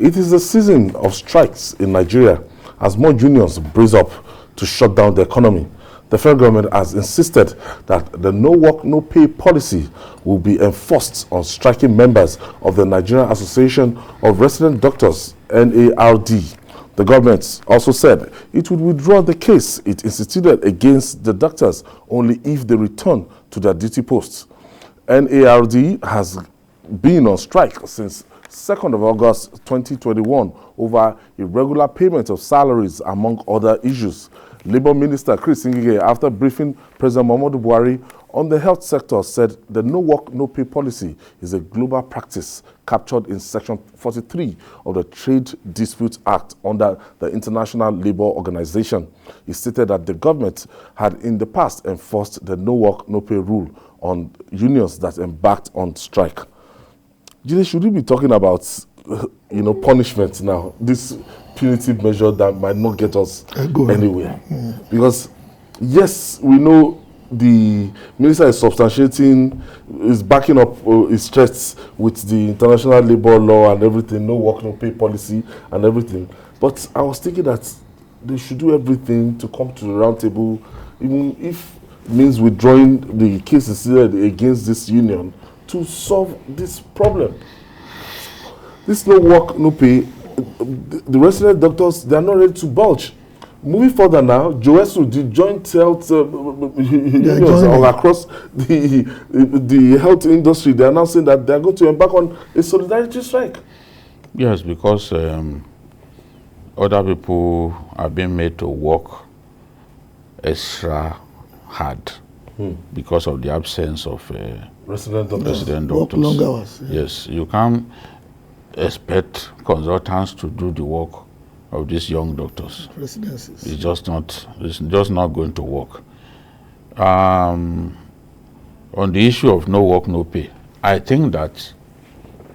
It is the season of strikes in Nigeria as more unions brace up to shut down the economy. The federal government has insisted that the no work, no pay policy will be enforced on striking members of the Nigerian Association of Resident Doctors, NARD. The government also said it would withdraw the case it instituted against the doctors only if they return to their duty posts. NARD has been on strike since 2nd of August 2021 over irregular payment of salaries, among other issues. Labour Minister Chris Ngige, after briefing President Muhammadu Buhari on the health sector, said the no work, no pay policy is a global practice captured in Section 43 of the Trade Disputes Act under the International Labour Organization. He stated that the government had in the past enforced the no work, no pay rule on unions that embarked on strike. Jide, should we be talking about, punishment now? This punitive measure that might not get us anywhere. Because, yes, we know the minister is substantiating, is backing up his threats with the international labor law and everything, no work, no pay policy and everything. But I was thinking that they should do everything to come to the round table, even if it means withdrawing the cases against this union to solve this problem. This no work, no pay, the resident doctors, they are not ready to budge. Moving further now, Joesu, the joint health unions all across the health industry, they are now saying that they are going to embark on a solidarity strike. Yes, because other people are being made to work extra hard because of the absence of resident doctors. Work long hours. Yeah. Yes, you can't expect consultants to do the work of these young doctors. Residencies. It's just not going to work. On the issue of no work, no pay, I think that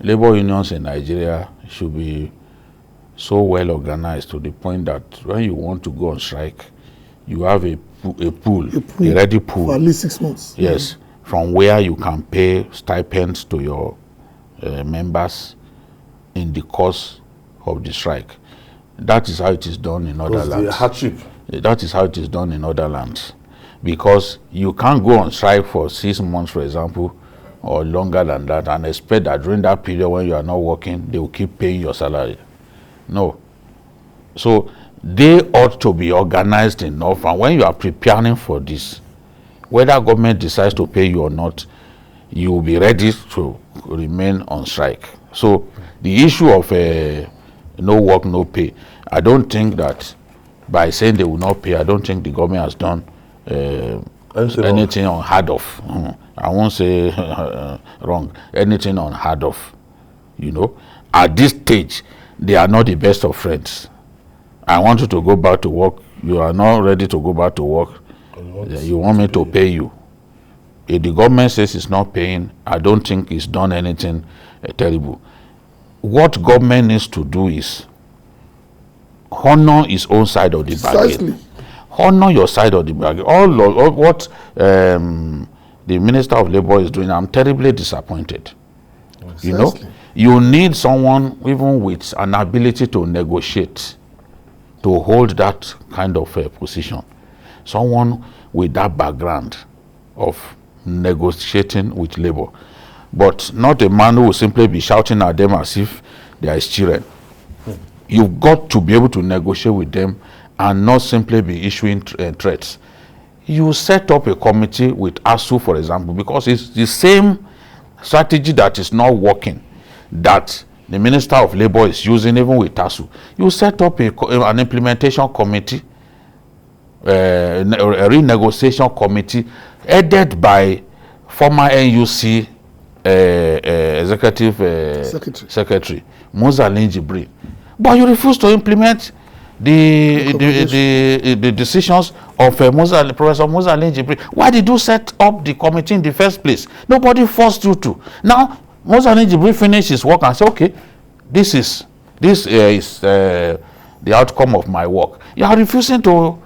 labor unions in Nigeria should be so well organized to the point that when you want to go on strike, you have a ready pool. For at least 6 months. Yes, from where you can pay stipends to your members in the course of the strike. That is how it is done in other lands. Hardship. That is how it is done in other lands. Because you can't go on strike for 6 months, for example, or longer than that, and expect that during that period when you are not working, they will keep paying your salary. No. So they ought to be organized enough, and when you are preparing for this, whether government decides to pay you or not, you will be ready to remain on strike. So the issue of no work, no pay, I don't think that by saying they will not pay, I don't think the government has done anything unheard of. I won't say wrong, anything unheard of. At this stage, they are not the best of friends. I want you to go back to work. You are not ready to go back to work. You want me to pay you. If the government says it's not paying, I don't think it's done anything terrible. What government needs to do is honor its own side of the bargain. Honor your side of the bargain. All what the Minister of Labour is doing, I'm terribly disappointed. You need someone even with an ability to negotiate, to hold that kind of position. Someone with that background of negotiating with labor. But not a man who will simply be shouting at them as if they are his children. You've got to be able to negotiate with them and not simply be issuing threats. You set up a committee with ASU, for example, because it's the same strategy that is not working that the Minister of Labour is using even with ASU. You set up an implementation committee, a renegotiation committee headed by former NUC executive secretary Musa Jibri. But you refuse to implement the decisions of Professor Musa Jibri. Why did you set up the committee in the first place? Nobody forced you to. Now Musa Jibri finished his work and said, okay, this is the outcome of my work. You are refusing to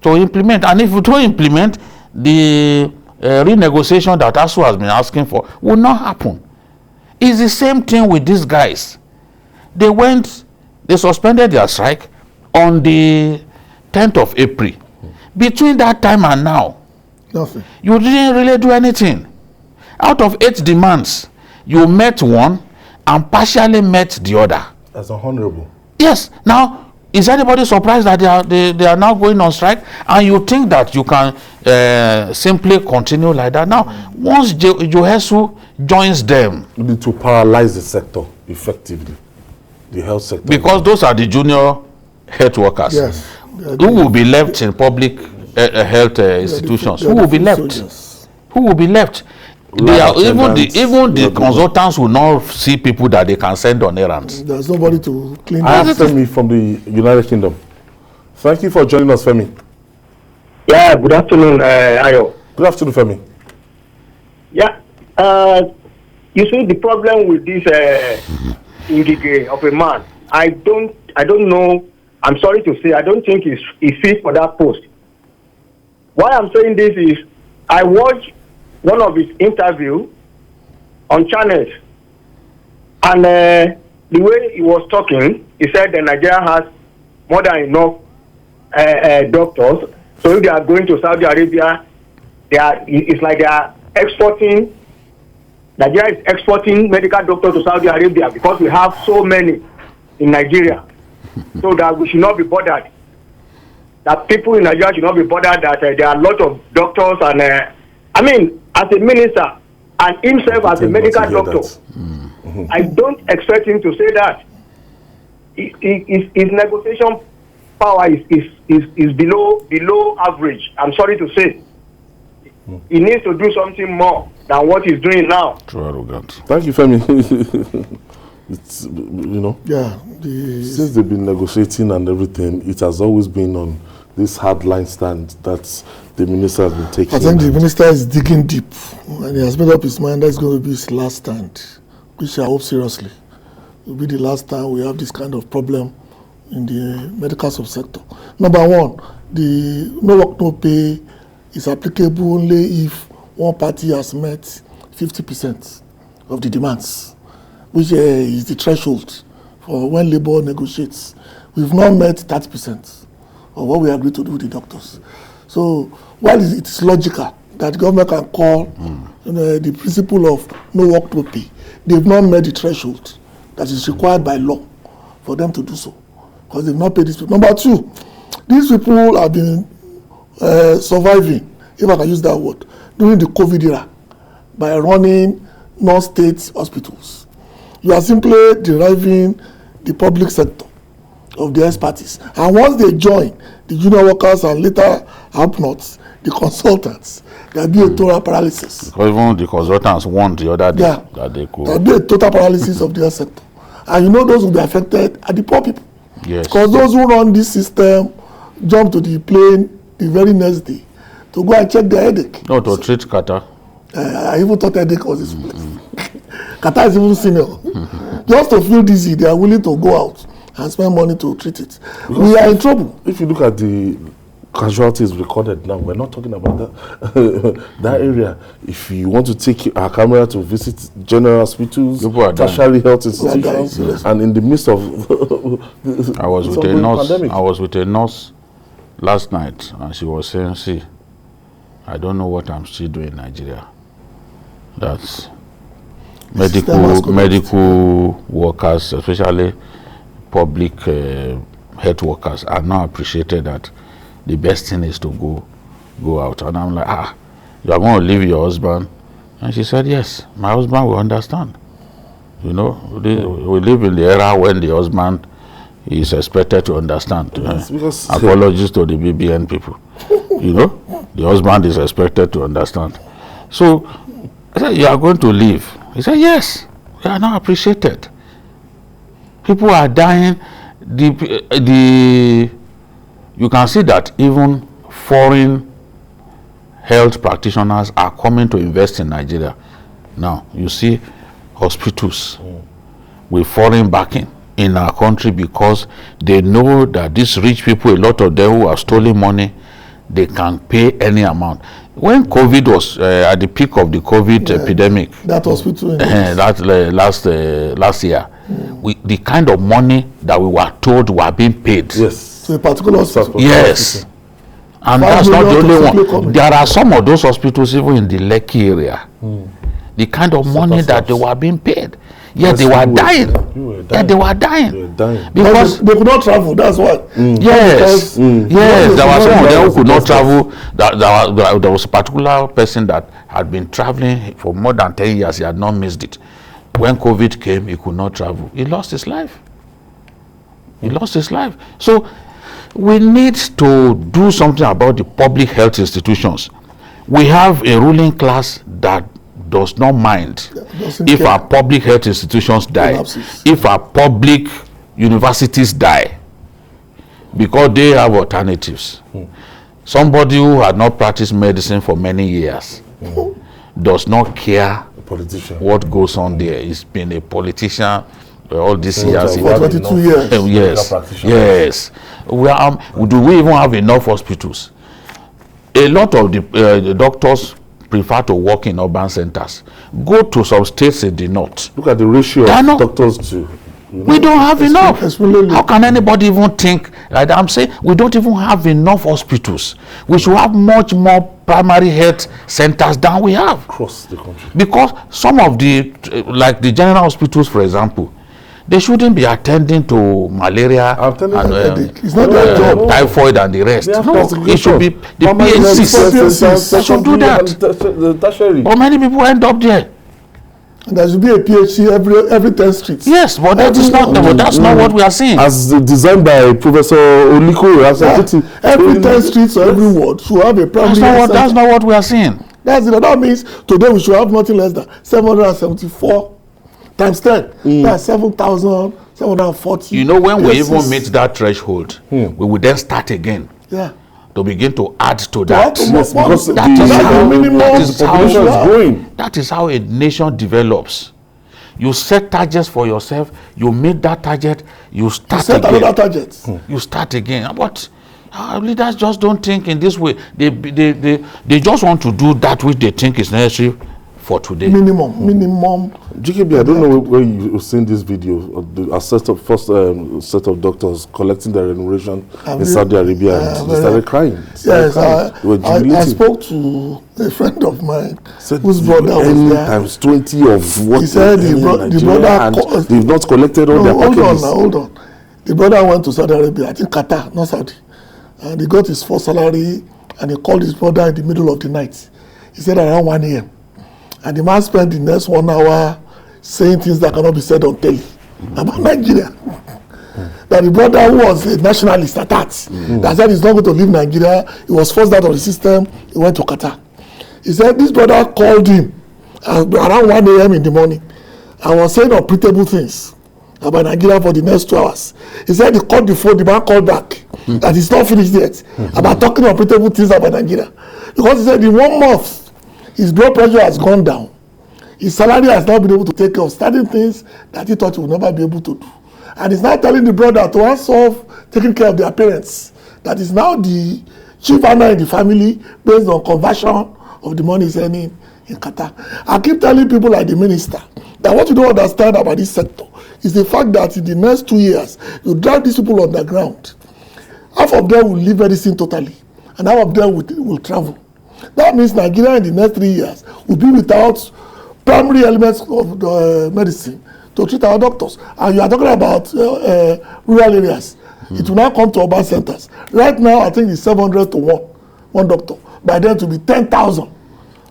implement, and if you don't implement, the renegotiation that ASU has been asking for will not happen. It's the same thing with these guys. they suspended their strike on the 10th of April. Between that time and now, Nothing. you didn't really do anything. Out of 8 demands, you met one and partially met the other. As a honorable. Yes. Now, is anybody surprised that they are now going on strike? And you think that you can simply continue like that? Now, once Johesu joins them, You need to paralyze the sector effectively, the health sector. because those are the junior health workers. Yes. Who will be left in public health institutions? Who will be left? Who will be left? They are, even the consultants will not see people that they can send on errands. There's nobody to clean I have up. Femi from the United Kingdom. Thank you for joining us, Femi. Yeah, good afternoon, Ayo. Good afternoon, Femi. Yeah, you see the problem with this indigate of a man. I don't know. I'm sorry to say, I don't think he's fit for that post. Why I'm saying this is, I watched one of his interview on channels, and the way he was talking, he said that Nigeria has more than enough doctors. So if they are going to Saudi Arabia, it's like they are exporting. Nigeria is exporting medical doctors to Saudi Arabia because we have so many in Nigeria. So that we should not be bothered. That people in Nigeria should not be bothered that there are a lot of doctors and I mean, as a minister and himself as a medical doctor, I don't expect him to say that. His negotiation power is below average. I'm sorry to say. He needs to do something more than what he's doing now. Too arrogant. Thank you, Femi. It's, you know, Yeah. since they've been negotiating and everything, it has always been on this hardline stand that the minister has been taking. I think the minister is digging deep, and he has made up his mind that's going to be his last stand, which I hope seriously. It will be the last time we have this kind of problem in the medical subsector. Number one, the no work, no pay is applicable only if one party has met 50% of the demands, which is the threshold for when labor negotiates. We've not met 30% of what we agreed to do with the doctors. So while it is logical that the government can call the principle of no work, no pay, they've not met the threshold that is required by law for them to do so, because they've not paid these people. Number two, these people have been surviving, if I can use that word, during the COVID era by running non-state hospitals. You are simply deriving the public sector of the expertise. And once they join, the junior workers and later have-nots, the consultants, there'll be a total paralysis. Because even the consultants warned the other day that they could. There'll be a total paralysis of the health sector. And you know those will be affected are the poor people. Yes. Because those who run this system jump to the plane the very next day to go and check their headache. No, to treat Qatar. I even thought headache was this place. Qatar is even senior. Just to feel dizzy, they are willing to go out and spend money to treat it. Because we are in trouble. If you look at the casualties recorded now, we're not talking about that that area. If you want to take our camera to visit general hospitals, tertiary health institutions, and in the midst of I was with a nurse. Pandemic. I was with a nurse last night, and she was saying, "See, I don't know what I'm still doing in Nigeria. That's medical workers, especially public health workers, are now appreciated that the best thing is to go out." And I'm like, you are going to leave your husband? And she said, yes, my husband will understand. You know, we live in the era when the husband is expected to understand. Yes, apologies to the BBN people. You know, the husband is expected to understand. So I said, you are going to leave? He said, yes, we are now appreciated. People are dying. You can see that even foreign health practitioners are coming to invest in Nigeria. Now, you see hospitals with foreign backing in our country because they know that these rich people, a lot of them who are stealing money, they can pay any amount. When COVID was at the peak of the COVID epidemic, that hospital last year, the kind of money that we were told were being paid. Yes. To a particular hospital. Yes. And 5 that's not the million to only simply one. come. There are some of those hospitals even in the Lekki area. The kind of money that they were being paid. Yeah, Yes, they were you dying. were Yeah, they were dying. They were dying. Because They could not travel, that's why. yes, yes, there were some of them who could not Because- travel. There was a particular person that had been traveling for more than 10 years. He had not missed it. When COVID came, he could not travel. He lost his life. He lost his life. So we need to do something about the public health institutions. We have a ruling class that does not mind Doesn't if care. our public health institutions die, Collapses. if our public universities die, because they have alternatives. Somebody who had not practiced medicine for many years does not care A politician. what goes on there. He's been a politician all these So years. we For have 22 enough years. medical Yes, practitioners. yes. Do we even have enough hospitals? A lot of the doctors prefer to work in urban centers. Go to some states in the north. Look at the ratio They are of not- doctors to. We don't have enough. extremely- How can anybody even think like that? I'm saying we don't even have enough hospitals. We should have much more primary health centers than we have. Across the country. Because some of the, like the general hospitals, for example, they shouldn't be attending to malaria I'm telling and you, It's not their job. typhoid and the rest. They have No, it should be the Primary health PHCs. centers, They should do that. The tertiary. But many people end up there. And there should be a PhD every 10 streets. Yes, but that is not. But that's not what we are seeing. As designed by Professor Oliko. Every 10 streets or every ward should have a primary health That's center. not what we are seeing. That's it. That means today we should have nothing less than 774 times 10. That's 7,740. You know, when we cases. even meet that threshold, we will then start again Yeah. to begin to add to add that. to Yes, because That is the how- minimum that is how- population is growing. That is how a nation develops. You set targets for yourself, you meet that target, you start Set again. another target. You start again. But our leaders just don't think in this way. They just want to do that which they think is necessary for today. Minimum. GKB, I don't know where you've seen this video of the first set of doctors collecting their remuneration in Saudi Arabia, and they started crying. Yes, They were I jubilating. spoke to a friend of mine Said whose brother was earn there. times 20 of what He said they the earn bro- in the Nigeria, brother and they've not collected all No, their hold on packages. now, hold on. The brother went to Saudi Arabia, I think Qatar, not Saudi. And he got his first salary and he called his brother in the middle of the night. He said around 1 a.m. And the man spent the next 1 hour saying things that cannot be said on telly about Nigeria. That the brother who was a nationalist at that, that said he's not going to leave Nigeria, he was forced out of the system, he went to Qatar. He said this brother called him around 1 a.m. in the morning and was saying unprintable things about Nigeria for the next 2 hours. He said he called the phone, the man called back, that he's not finished yet, about talking unprintable things about Nigeria. Because he said in 1 month, his blood pressure has gone down. His salary has not been able to take care of certain things that he thought he would never be able to do. And he's now telling the brother to hands off taking care of their parents. That is now the chief earner in the family based on conversion of the money he's earning in Qatar. I keep telling people like the minister that what you don't understand about this sector is the fact that in the next 2 years, you drive these people on the ground. Half of them will leave medicine totally, and half of them will travel. That means Nigeria in the next 3 years will be without primary elements of the medicine to treat our doctors. And you are talking about rural areas. It will now come to urban centers. Right now, I think it's 700 to one doctor. By then, it will be 10,000.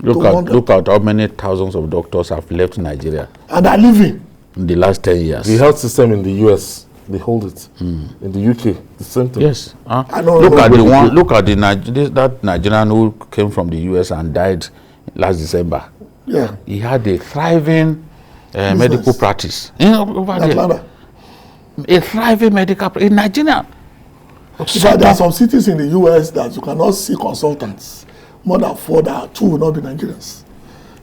Look at how many thousands of doctors have left Nigeria And are living. in the last 10 years. The health system in the US, they hold it. In the UK, the same thing. Yes. I know. Look at the one. Look at that Nigerian who came from the US and died last December. Yeah. He had a thriving medical practice over there. Atlanta. A thriving medical practice in Nigeria. But there are some cities in the US that you cannot see consultants. More than 4, that 2 will not be Nigerians.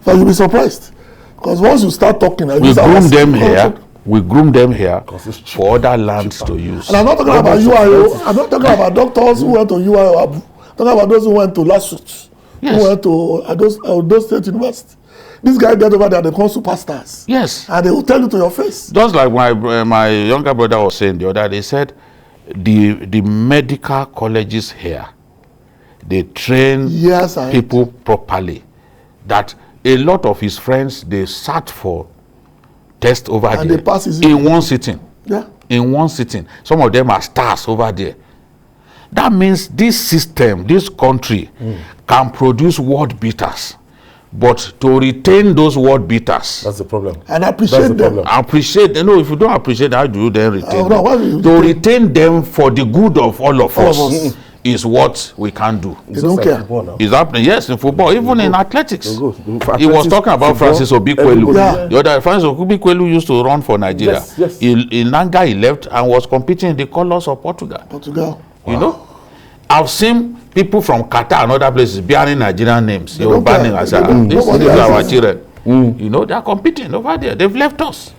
So you'll be surprised. Because once you start talking, We groom them here. We groom them here for other lands to use. And I'm not talking about UIO. I'm not talking about doctors who went to UIO. I'm talking about those who went to Lasut, Yes. who went to those State University. This guy get over there, they become superstars. Yes. And they will tell you to your face. Just like my younger brother was saying the other day, he said the medical colleges here, they train people properly. That a lot of his friends, they sat for test over and there they pass in one sitting. Yeah. In one sitting. Some of them are stars over there. That means this system, this country can produce world beaters. But to retain those world beaters, that's the problem. And appreciate them. Appreciate, if you don't appreciate, how do you then retain them? No, to retain them for the good of all of us is what we can do. They don't care. It's happening, yes, in football, even in athletics. He was talking about Francis Obikwelu. Yeah. The other Francis Obikwelu used to run for Nigeria. Yes. In Nanga, he left and was competing in the colors of Portugal. You know, I've seen people from Qatar and other places bearing Nigerian names. Yoruba names. These are our children. You know, they are competing over there. They've left us.